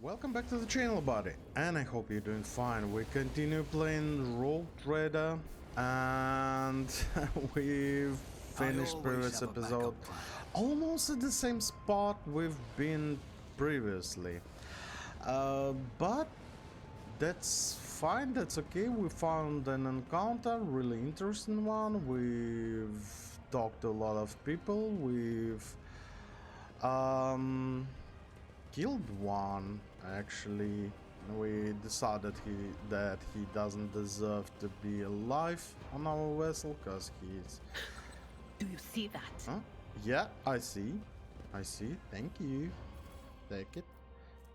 Welcome back to the channel, buddy, and I hope you're doing fine. We continue playing Rogue Trader, and we've finished previous episode almost at the same spot we've been previously. But that's fine, that's okay. We found an encounter, really interesting one. We've talked to a lot of people. We've killed one. Actually, we decided that he doesn't deserve to be alive on our vessel because he's... Do you see that? Huh? Yeah, I see. Thank you. Take it.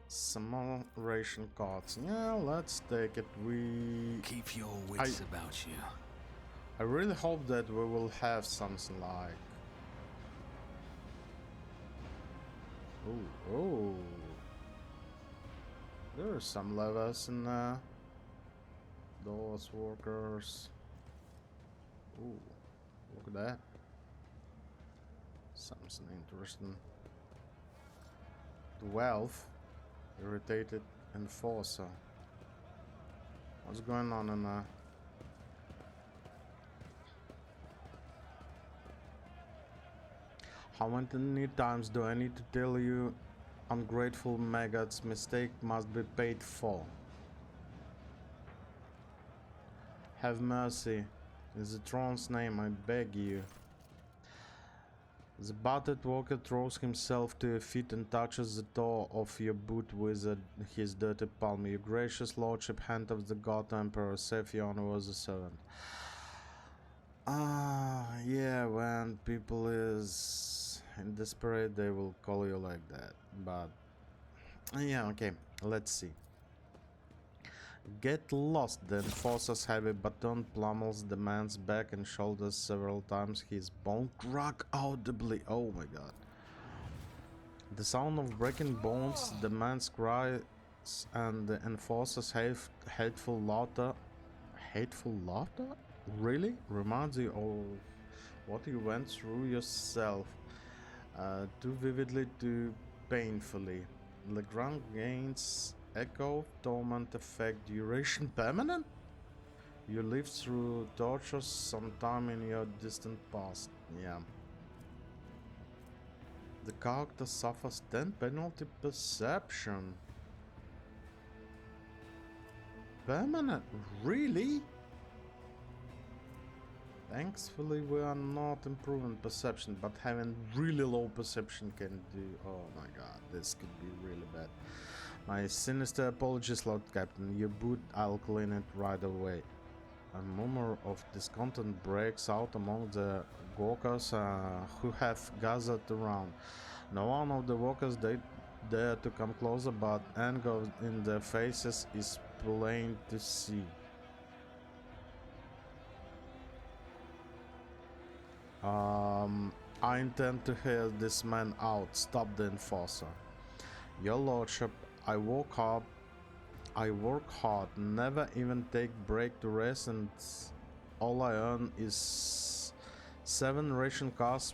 Some more ration cards. Yeah, let's take it. We keep your wits about you. I really hope that we will have something like... Oh. There are some levers in there. Those workers. Ooh, look at that. Something interesting. 12. Irritated enforcer. What's going on in there? How many times do I need to tell you, ungrateful maggots, mistake must be paid for? Have mercy. In the throne's name, I beg you. The battered walker throws himself to your feet and touches the toe of your boot with his dirty palm. Your gracious lordship, hand of the god emperor, Sephion was a servant. Yeah, when people is in desperate, they will call you like that. But yeah, okay, let's see. Get lost. The enforcer's heavy baton plummels the man's back and shoulders several times. His bone crack audibly. Oh my god. The sound of breaking bones, the man's cries, and the enforcer's hateful laughter. Hateful laughter? Really? Reminds you of what you went through yourself. Too vividly, too painfully. Legrand gains echo, torment effect, duration permanent? You lived through tortures sometime in your distant past. Yeah. The character suffers 10 penalty perception. Permanent? Really? Thankfully we are not improving perception, but having really low perception can do... Oh my god, this could be really bad. My sinister apologies, Lord Captain. Your boot, I'll clean it right away. A murmur of discontent breaks out among the workers who have gathered around. No one of the workers dare to come closer, but anger in their faces is plain to see. I intend to hear this man out. Stop the enforcer. Your lordship, I work hard, never even take break to rest, and all I earn is 7 ration cars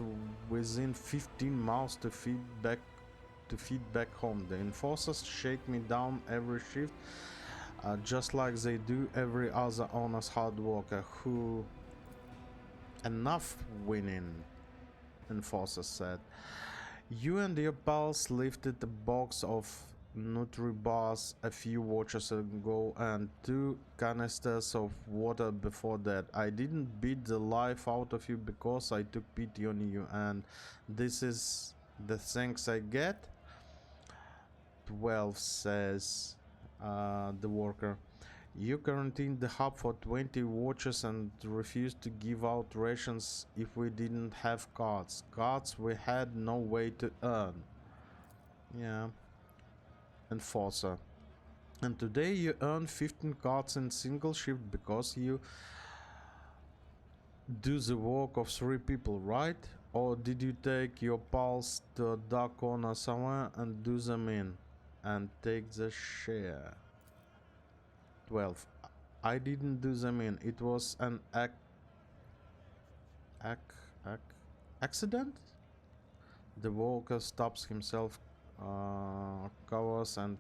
within 15 miles to feed back home. The enforcers shake me down every shift, just like they do every other honest hard worker who... Enough winning, enforcer said. You and your pals lifted a box of Nutri-Bars a few watches ago and 2 canisters of water before that. I didn't beat the life out of you because I took pity on you, and this is the thanks I get? 12, says the worker. You quarantined the hub for 20 watches and refused to give out rations if we didn't have cards. Cards we had no way to earn. Yeah. Enforcer. And today you earn 15 cards in single shift because you do the work of 3 people, right? Or did you take your pals to a dark corner somewhere and do them in? And take the share? 12. I didn't do them in. It was an accident? The worker stops himself, covers and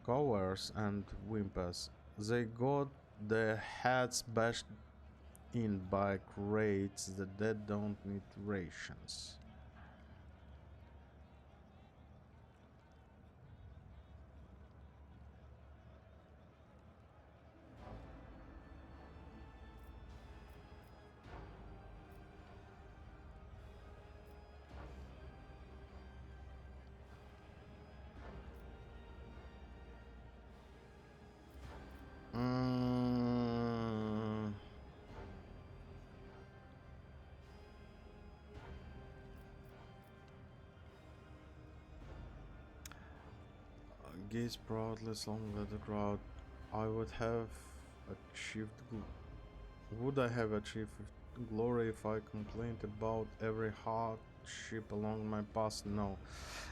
cowers and whimpers. They got their heads bashed in by crates that they don't need rations. Mm. Gaze proudly along with the crowd. I would have achieved. Would I have achieved glory if I complained about every hardship along my path? No.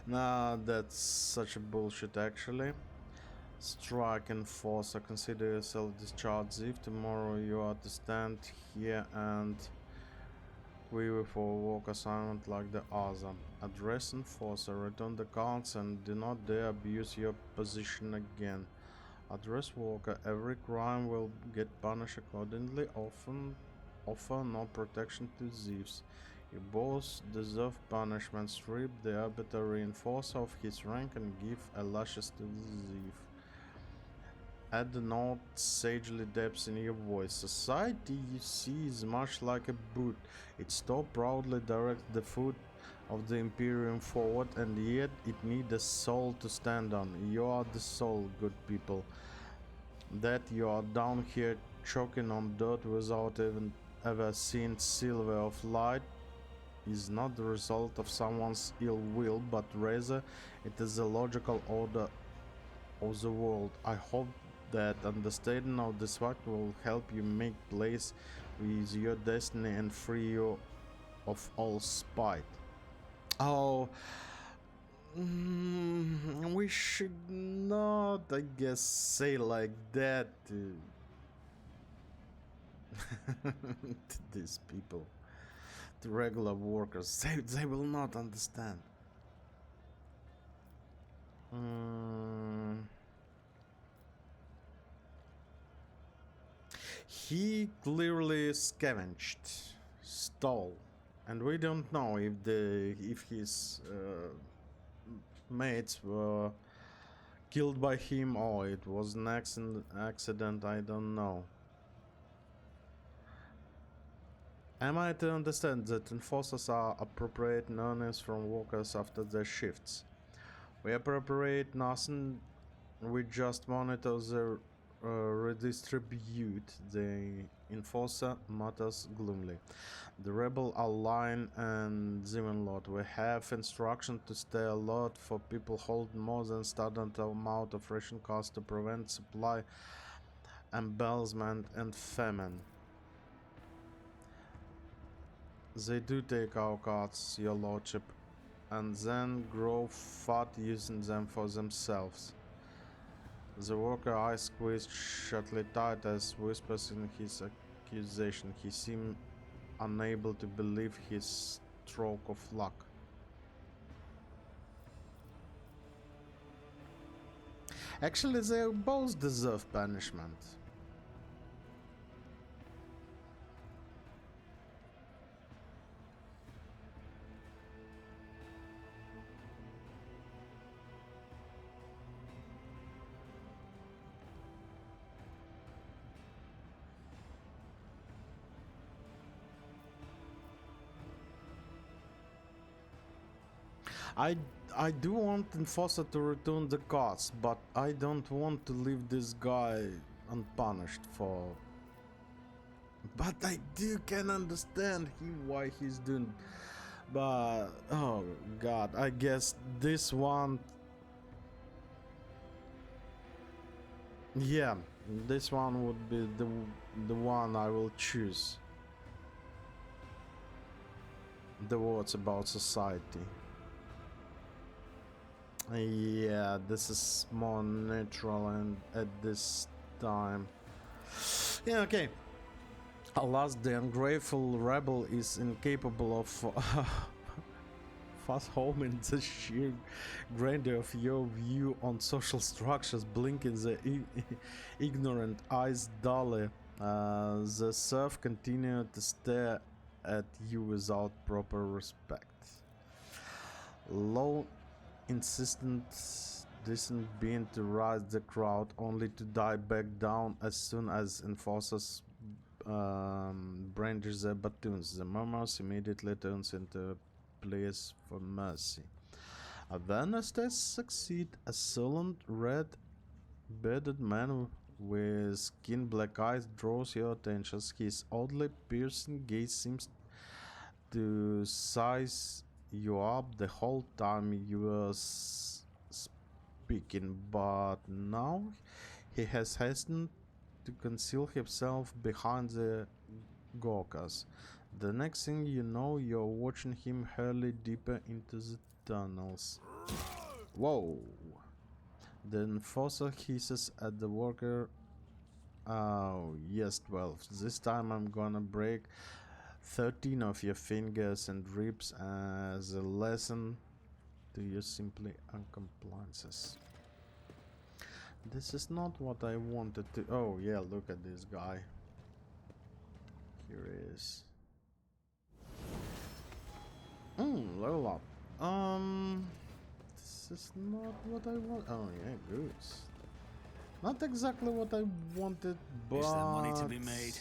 Nah, that's such a bullshit actually. Strike and force. I consider yourself discharged if tomorrow you are to stand here and quiver for a work assignment like the other. Address enforcer, return the cards and do not dare abuse your position again. Address worker, every crime will get punished accordingly. Offer no protection to thieves. You both deserve punishment. Strip the arbitrary enforcer of his rank and give a lashes to the thief. Add the note sagely depths in your voice. Society, you see, is much like a boot. Its top proudly directs the foot of the Imperium forward, and yet it needs a soul to stand on. You are the soul, good people. That you are down here choking on dirt without even ever seeing silver of light is not the result of someone's ill will, but rather it is the logical order of the world. I hope that understanding of this fact will help you make place with your destiny and free you of all spite. Oh, we should not, I guess, say like that to, to these people, to regular workers. They will not understand. He clearly scavenged, stole, and we don't know if his mates were killed by him or it was an accident. I don't know. Am I to understand that enforcers are appropriate earnings from workers after their shifts? We appropriate nothing. We just monitor the redistribute. The enforcer mutters gloomily. The rebel are lying and Zimonlot. We have instruction to stay alert for people holding more than standard amount of ration cost to prevent supply embezzlement and famine. They do take our cards, your lordship, and then grow fat using them for themselves. The worker eyes squeezed shutly tight as whispers in his accusation. He seemed unable to believe his stroke of luck. Actually, they both deserve punishment. I do want Enforcer to return the cards, but I don't want to leave this guy unpunished for. But I can understand why he's doing. But oh god, I guess this one. Yeah, this one would be the one I will choose. The words about society. Yeah, this is more natural and at this time. Yeah, okay. Alas, the ungrateful rebel is incapable of fast home in the sheer grandeur of your view on social structures, blinking the ignorant eyes dully. The serf continued to stare at you without proper respect. Low insistent distant being to rise the crowd only to die back down as soon as enforcers brandish their batons. The murmurs immediately turns into a pleas for mercy. When as they succeed, a sullen red-bearded man with skin black eyes draws your attention. His oddly piercing gaze seems to size you up the whole time you were speaking, but now he has hastened to conceal himself behind the Gorkas. The next thing you know, you're watching him hurl deeper into the tunnels. Whoa! The enforcer hisses at the worker. Oh, yes, 12. This time I'm gonna break 13 of your fingers and ribs as a lesson to your simply uncompliances. This is not what I wanted to. Oh, yeah, look at this guy. Here he is. Level up. This is not what I want. Oh, yeah, goose. Not exactly what I wanted, but... Is there money to be made?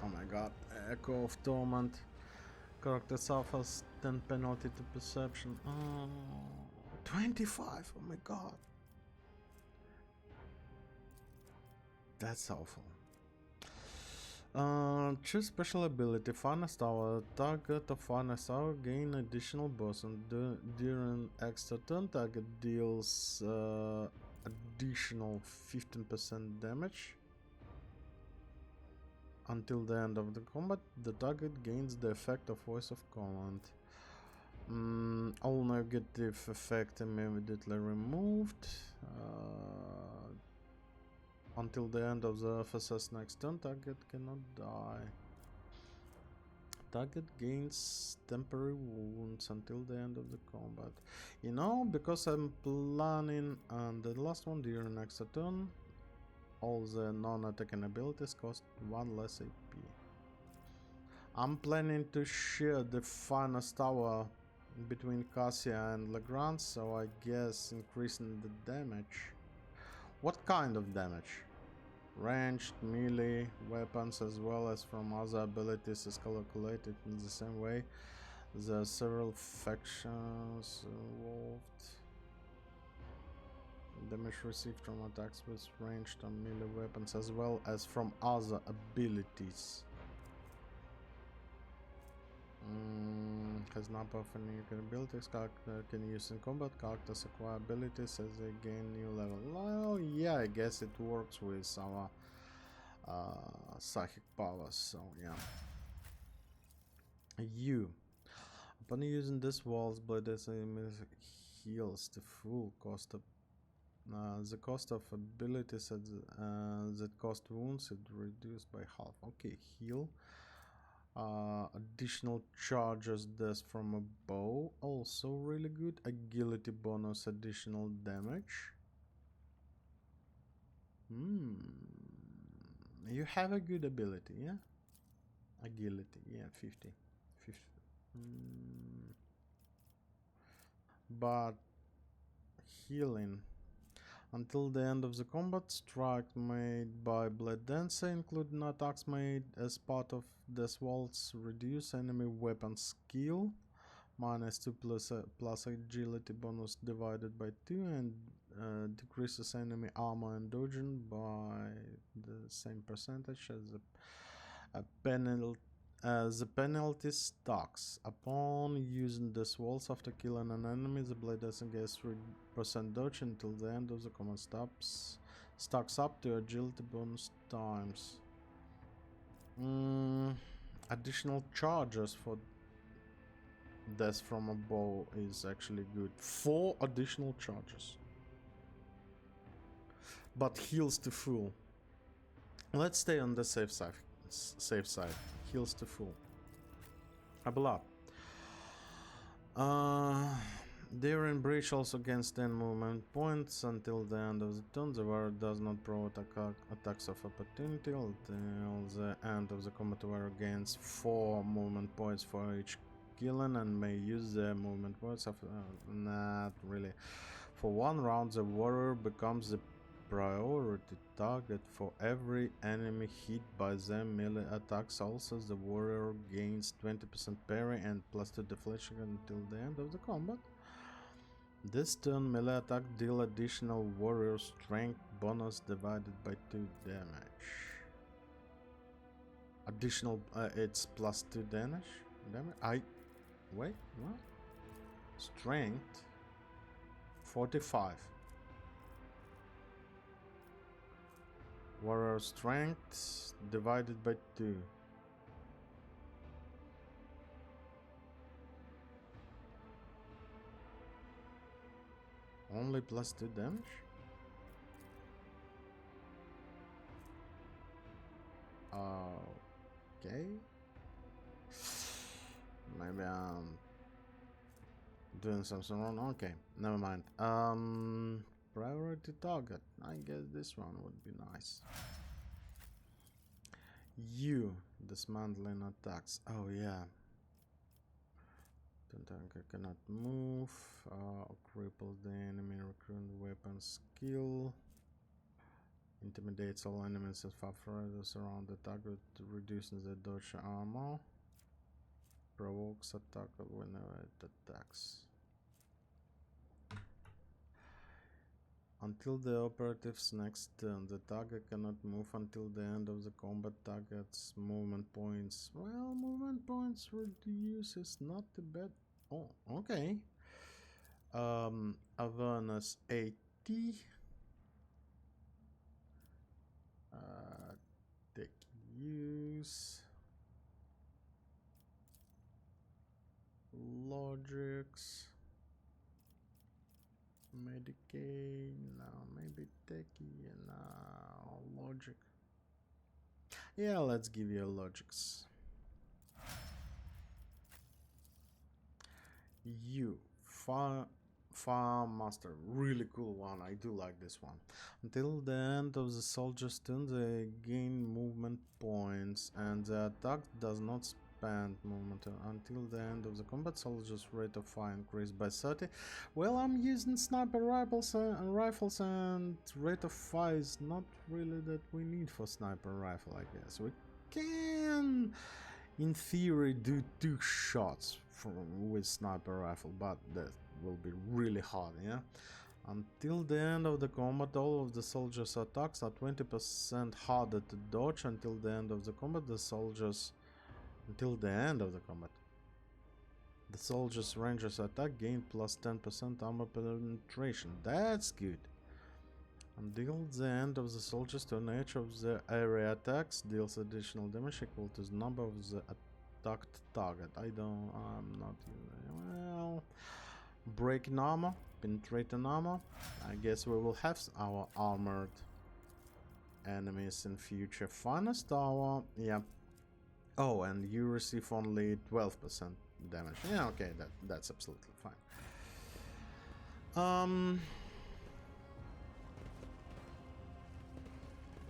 Oh my god. Echo of Torment. Character suffers 10 penalty to perception. Oh, 25. Oh my god. That's awful. Choose special ability. Finest hour. Target of finest hour gain additional bonus. During extra turn, target deals additional 15% damage. Until the end of the combat, the target gains the effect of voice of command. All negative effect immediately removed. Until the end of the FSS next turn, target cannot die. Target gains temporary wounds until the end of the combat. You know, because I'm planning on the last one during next turn, all the non-attacking abilities cost 1 less AP. I'm planning to share the finest tower between Cassia and Legrand, so I guess increasing the damage. What kind of damage? Ranged, melee, weapons as well as from other abilities is calculated in the same way. There are several factions involved. Damage received from attacks with ranged and melee weapons as well as from other abilities. Has not of any abilities. Character can use in combat. Characters acquire abilities as they gain new level. Well, yeah, I guess it works with our psychic powers. So yeah. Upon using this wall's blade as heals the full cost of the cost of abilities that cost wounds is reduced by half. Okay, heal. Additional charges death from a bow, also really good. Agility bonus, additional damage. You have a good ability, yeah? Agility, yeah, 50. But healing. Until the end of the combat, strike made by Blade Dancer, including attacks made as part of Death Waltz, reduce enemy weapon skill, -2 plus agility bonus divided by 2, and decreases enemy armor and dodging by the same percentage as a penalty. The penalty stacks. Upon using this waltz after killing an enemy, the blade doesn't get 3% dodge until the end of the combat stacks up to agility bonus times. Additional charges for death from a bow is actually good. 4 additional charges. But heals to full. Let's stay on the safe side. Heals to full. A block. During breach also gains 10 movement points until the end of the turn. The warrior does not provoke attacks of opportunity until the end of the combat. Warrior gains 4 movement points for each killing and may use the movement points of not really. For 1 round, the warrior becomes the priority target for every enemy hit by the melee attacks. Also, the warrior gains 20% parry and +2 deflection until the end of the combat. This turn, melee attack deal additional warrior strength bonus divided by 2 damage. Additional, it's +2 damage. Wait, what? Strength 45. Warrior strength divided by 2. Only +2 damage? Okay. Maybe I'm doing something wrong. Okay, never mind. Priority target. I guess this one would be nice. You dismantling attacks. Oh yeah. Tanker cannot move. Cripples the enemy recruit weapon skill. Intimidates all enemies and fighters around the target, reducing the dodge armor. Provokes attack whenever it attacks. Until the operative's next turn, the target cannot move until the end of the combat. Target's movement points. Well, movement points reduce is not too bad. Oh, okay. Awareness 80. Take use. Logics. Medicaid, no, maybe techie, no, logic. Yeah, let's give you a logics. You, Farm Master, really cool one, I do like this one. Until the end of the soldier's turn, they gain movement points, and the attack does not spend movement until the end of the combat. Soldier's rate of fire increased by 30. Well, I'm using sniper rifles and rate of fire is not really that we need for sniper rifle, I guess. We can, in theory, do 2 shots with sniper rifle, but that will be really hard, yeah? Until the end of the combat, all of the soldiers' attacks are 20% harder to dodge. Until the end of the combat, the soldiers' ranger's attack gain plus 10% armor penetration. That's good. Until the end of the soldier's turn, each of the area attacks deals additional damage equal to the number of the attacked target. I'm not using, well, breaking armor, penetrating armor. I guess we will have our armored enemies in future. Finest tower, yeah. Oh, and you receive only 12% damage. Yeah, okay, that's absolutely fine.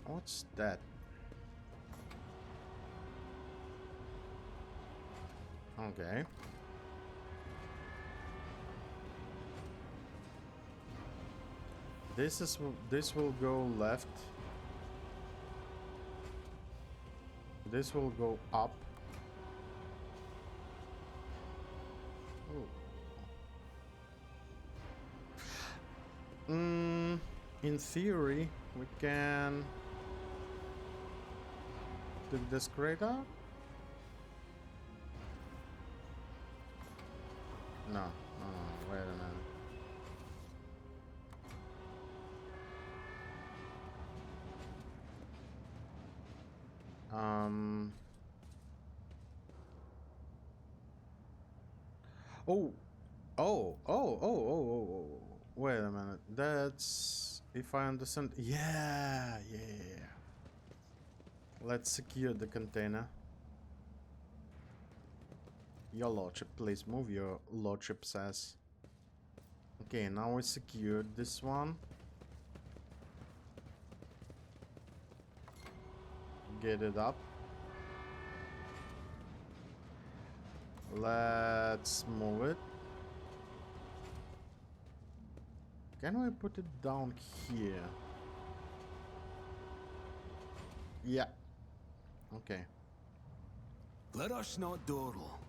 What's that? Okay. This will go left. This will go up. Oh. In theory, we can take this crate out. No, wait a minute. Oh. Wait a minute. That's, if I understand. Yeah. Let's secure the container. Your lordship, please move, your lordship says. Okay, now we secured this one. Get it up. Let's move it. Can we put it down here? Yeah. Okay. Let us not dawdle.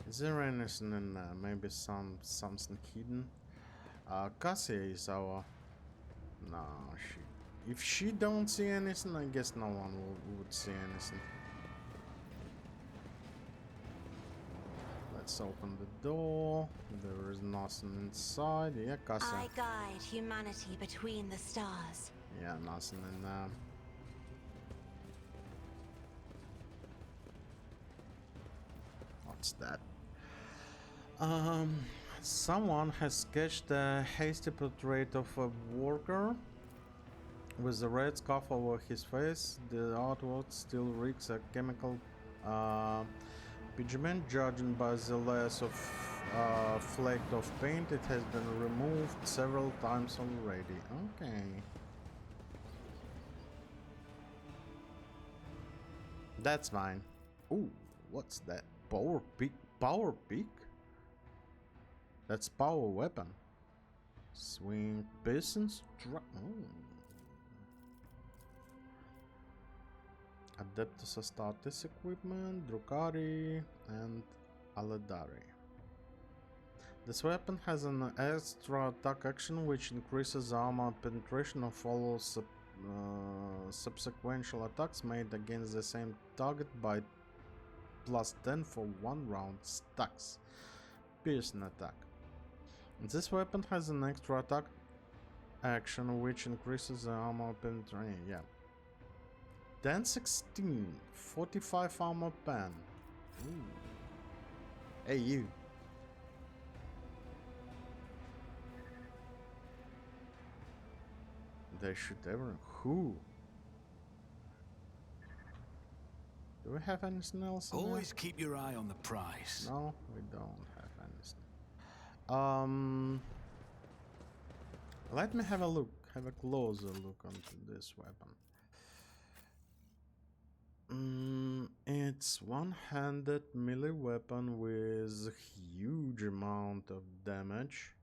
Is there anything in there? Maybe something hidden? Cassia is our... No, if she don't see anything, I guess no one would see anything. Let's open the door. There is nothing inside. Yeah, Cassia. I guide humanity between the stars. Yeah, nothing in there. What's that? Someone has sketched a hasty portrait of a worker with a red scarf over his face. The artwork still reeks a chemical pigment. Judging by the layers of flaked of paint, it has been removed several times already. Okay. That's fine. Ooh, what's that? Power pick? Power pick? That's power weapon. Swing pistons. Adeptus Astartes equipment, Drukari, and Aladari. This weapon has an extra attack action which increases armor penetration of all subsequent attacks made against the same target by +10 for 1 round stacks. Piercing attack. This weapon has an extra attack action which increases the armor penetration. Yeah. 10-16, 45 armor pen. Ooh. Hey you. They shoot everyone. Who? Do we have anything else? Always keep your eye on the prize. No, we don't have anything. Let me have a look. Have a closer look onto this weapon. It's one-handed melee weapon with a huge amount of damage.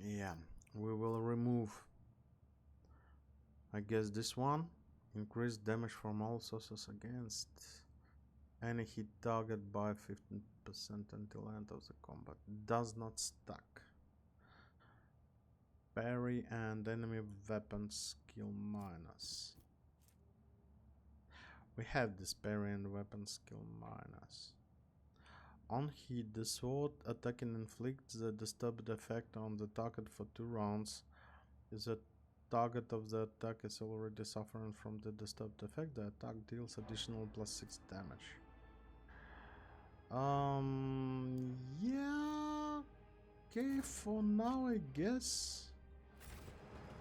Yeah, we will remove, I guess, this one. Increase damage from all sources against any hit target by 15% until end of the combat. Does not stack. Parry and enemy weapon skill minus. We have this parry and weapon skill minus. On hit, the sword attacking inflicts the disturbed effect on the target for 2 rounds. If the target of the attack is already suffering from the disturbed effect, the attack deals additional +6 damage. Yeah. Okay, for now, I guess.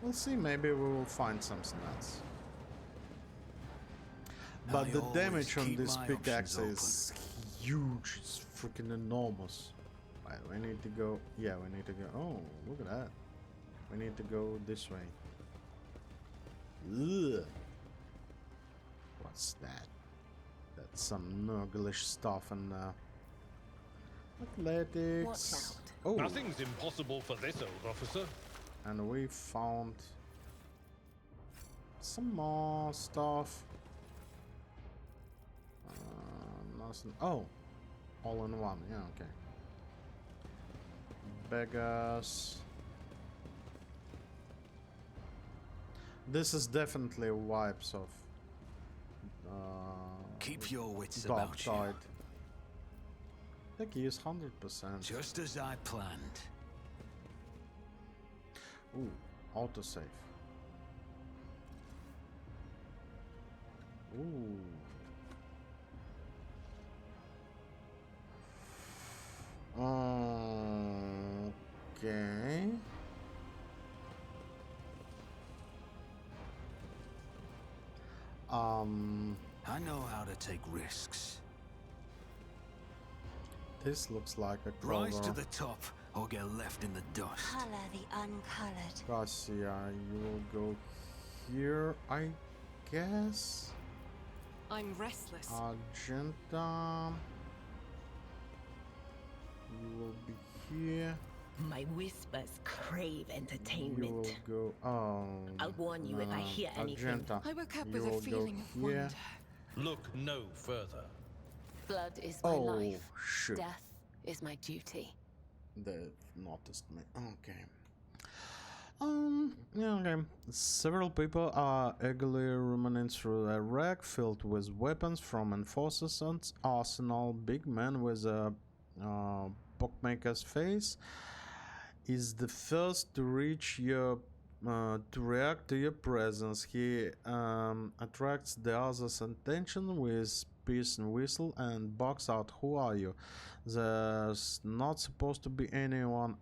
We'll see, maybe we will find something else. But the damage on this pickaxe is huge, it's freaking enormous. Right, we need to go, yeah, we need to go, oh, look at that. We need to go this way. Ugh. What's that? That's some Nurglish stuff and athletics. Watch out. Oh, Nothing's impossible for this old officer. and we found some more stuff. Nothing. Oh, all in one. Yeah, okay. Beggars. This is definitely wipes of Keep your wits Dark about Tide. I think he is 100%. you. Just as I planned. Ooh, autosave. Ooh. Okay. I know how to take risks. This looks like a Rise to clover. the top or get left in the dust. Color the uncolored. Garcia, you will go here, I guess. I'm restless. Argenta. You will be here. My whispers crave You entertainment. will go. Oh. I'll warn you if I hear anything. Argenta. I woke up You with a will feeling go of here. wonder. Look no further. Blood is my Oh, life. shoot. Death is my duty. They've noticed me. Okay. Yeah, okay. Several people are eagerly ruminating through a rack filled with weapons from Enforcer's arsenal. Big man with a bookmaker's face is the first to reach your to react to your presence. He attracts the others' attention with peace and whistle and barks out, "Who are you?" There's not supposed to be anyone.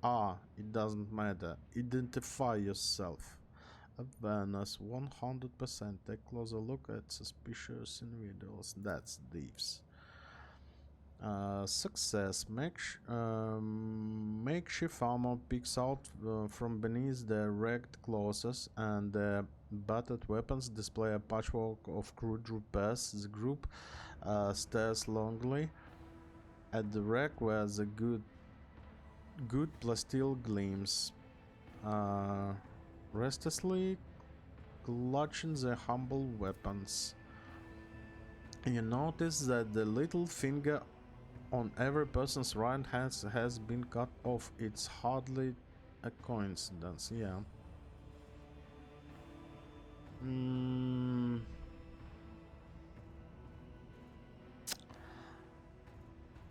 It doesn't matter. Identify yourself. Awareness 100%. Take closer look at suspicious individuals. That's thieves. Success. Makeshift armor peeks out from beneath the wrecked clothes, and the battered weapons display a patchwork of crude repairs. The group stares longingly at the wreck where the good plasteel gleams, restlessly clutching their humble weapons. You notice that the little finger on every person's right hand has been cut off. It's hardly a coincidence, yeah.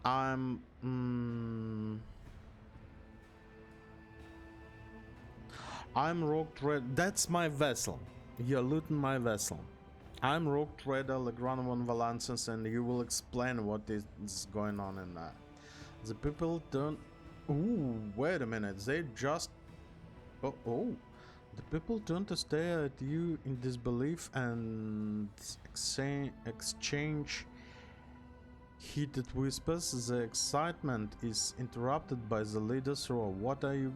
I'm Rogue Trader. That's my vessel. You're looting my vessel. I'm Rogue Trader Legrand von Valancius, and you will explain what is going on in that. The people turn. Ooh, wait a minute. They just. Oh. The people turn to stare at you in disbelief and exchange heated whispers. The excitement is interrupted by the leader's roar. What are you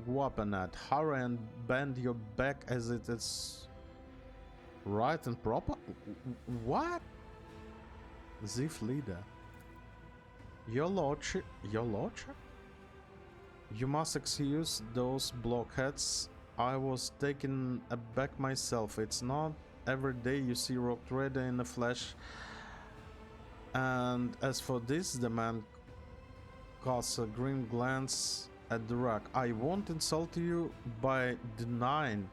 whopping at? Hurry and bend your back as it is right and proper? What? Thief leader. Your lordship? Your lordship? You must excuse those blockheads. I was taken aback myself. It's not every day you see Rogue Trader in the flesh. And as for this, the man casts a grim glance at the rock. I won't insult you by denying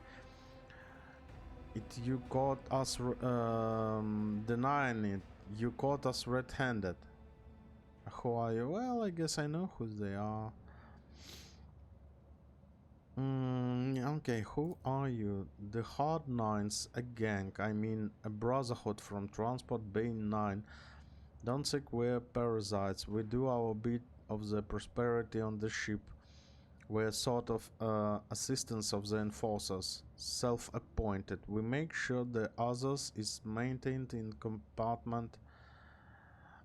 it. You caught us denying it. You caught us red-handed. Who are you? Well, I guess I know who they are. Okay, who are you? The Hard Nines, a gang. I mean, a brotherhood from Transport Bay 9. Don't think we're parasites. We do our bit of the prosperity on the ship. We're sort of assistants of the enforcers, self-appointed. We make sure the others is maintained in compartment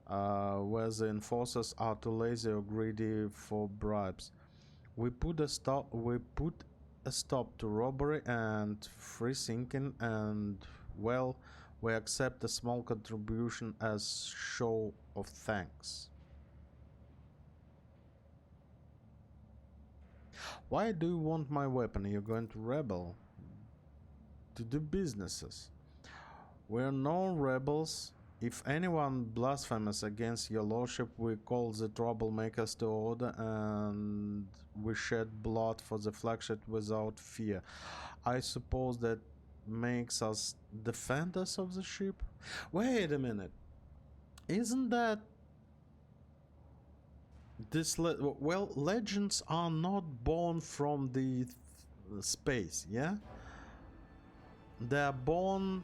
where the enforcers are too lazy or greedy for bribes. We put a stop to robbery and free thinking, and well, we accept a small contribution as show of thanks. Why do you want my weapon? You're going to rebel? To do businesses. We're no rebels. If anyone blasphemes against your lordship, we call the troublemakers to order, and we shed blood for the flagship without fear. I suppose that makes us defenders of the ship? Wait a minute. Isn't that this well, legends are not born from the space, yeah? They are born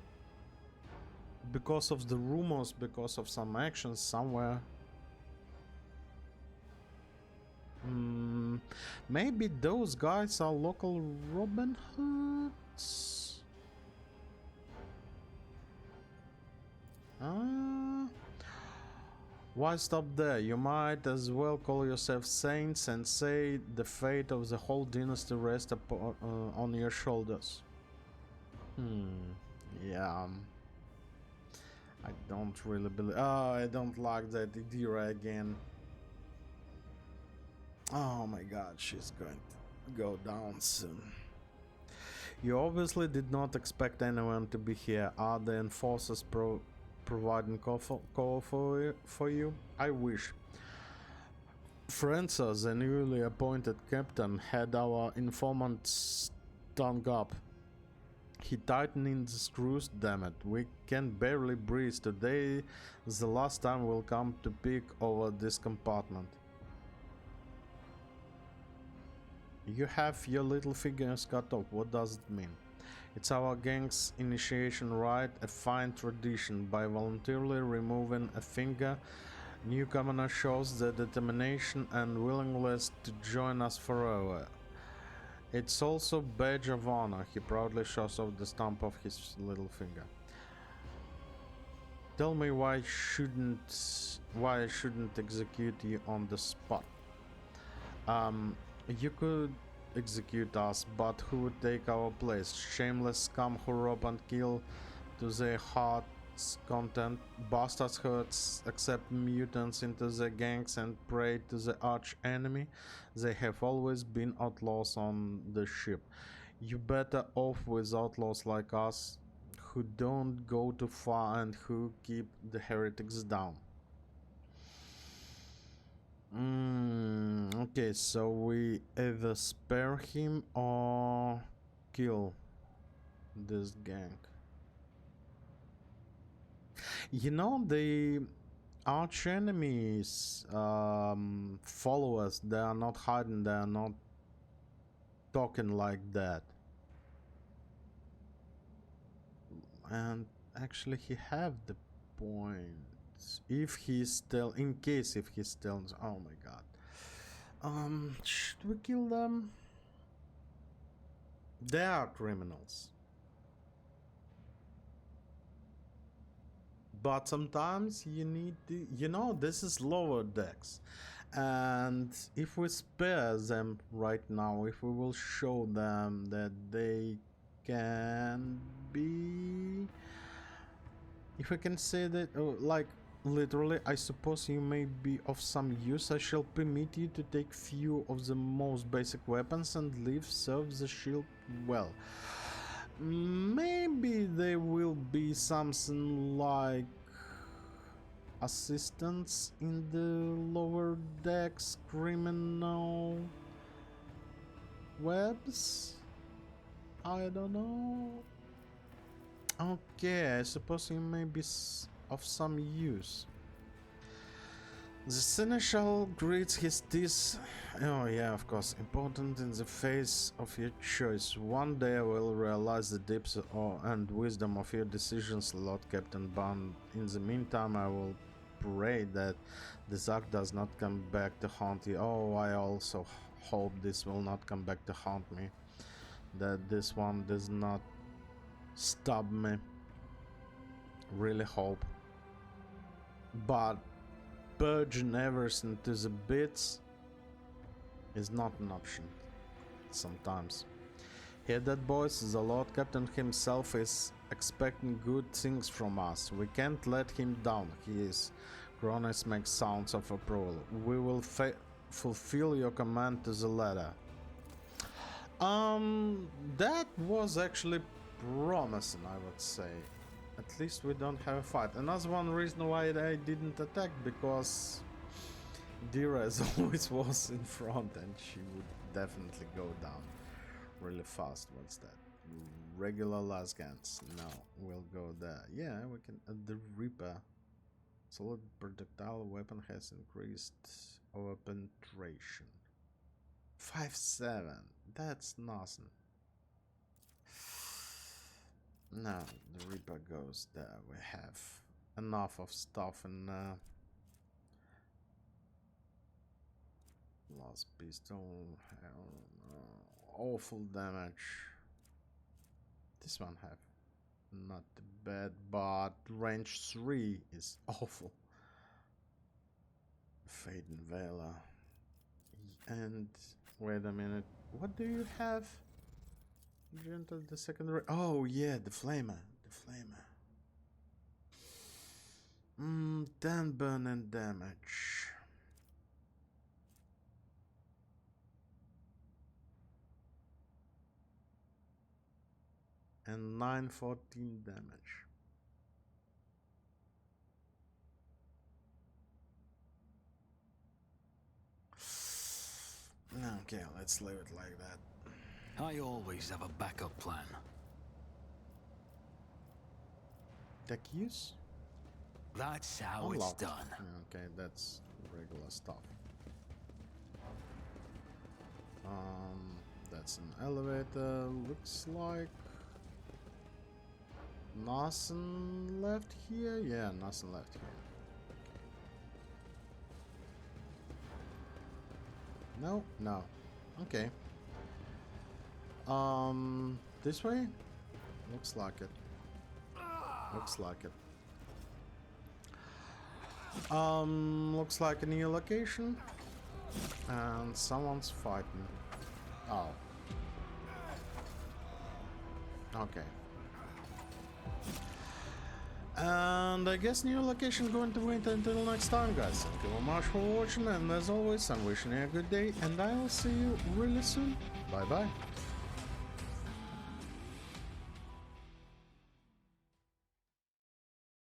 because of the rumors, because of some actions somewhere. Maybe those guys are local Robin Hoods? Why stop there? You might as well call yourself saints and say the fate of the whole dynasty rests on your shoulders. Yeah. I don't really believe. Oh, I don't like that Idira again. Oh my god, she's going to go down soon. You obviously did not expect anyone to be here. Are the enforcers providing cover for you? I wish. Francis, the newly appointed captain, had our informant stung up. He tightened the screws, damn it. We can barely breathe. Today is the last time we'll come to peek over this compartment. You have your little fingers cut off. What does it mean? It's our gang's initiation rite, a fine tradition. By voluntarily removing a finger, newcomer shows their determination and willingness to join us forever. It's also badge of honor. He proudly shows off the stump of his little finger. Tell me why I shouldn't execute you on the spot. You could execute us, but who would take our place? Shameless scum who rob and kill to their heart's content, bastards who accept mutants into their gangs and pray to the arch enemy. They have always been outlaws on the ship. You better off with outlaws like us, who don't go too far and who keep the heretics down. Okay, so we either spare him or kill this gang. You know, the arch enemies follow us. They are not hiding, they are not talking like that. And actually he have the point. If he's still, in case if he's still, oh my god. Should we kill them? They are criminals. But sometimes you need to, you know, this is lower decks. And if we spare them right now, if we will show them that they can be, if I can say that, like, literally, I suppose you may be of some use. I shall permit you to take few of the most basic weapons and serve the shield well. Maybe there will be something like assistance in the lower decks, criminal webs? I don't know. Okay, I suppose you may be of some use. The seneschal grits his teeth. Oh yeah, of course, important in the face of your choice. One day I will realize the depths and wisdom of your decisions, Lord Captain Bond. In the meantime, I will pray that the Zack does not come back to haunt you. Oh, I also hope this will not come back to haunt me. That this one does not stab me. Really hope. But purging everything to the bits is not an option sometimes. Hear that, boys? The Lord Captain himself is expecting good things from us. We can't let him down. He is. Cronus makes sounds of approval. We will fulfill your command to the letter. That was actually promising, I would say. At least we don't have a fight. Another one reason why I didn't attack, because Dira as always was in front and she would definitely go down really fast. What's that? Regular lasguns. No, we'll go there. Yeah, we can. The Reaper. Solid projectile weapon has increased over penetration. 5-7. That's nothing. No, the Reaper goes there. We have enough of stuff and last pistol, hell no. Awful damage. This one have not bad, but range 3 is awful. Fade and Vela. And wait a minute, what do you have? Gentle the secondary. Oh yeah, the flamer. The flamer. 10 burn and damage. And 914 damage. Okay, let's leave it like that. I always have a backup plan. Tech use? That's how it's Unlocked. done. Okay, that's regular stuff. That's an elevator. Looks like nothing left here. Yeah, nothing left here. No, no. Okay. This way? Looks like it. Looks like it. Looks like a new location. And someone's fighting. Oh. Okay. And I guess new location going to wait until next time, guys. Thank you very much for watching, and as always, I'm wishing you a good day, and I will see you really soon. Bye bye.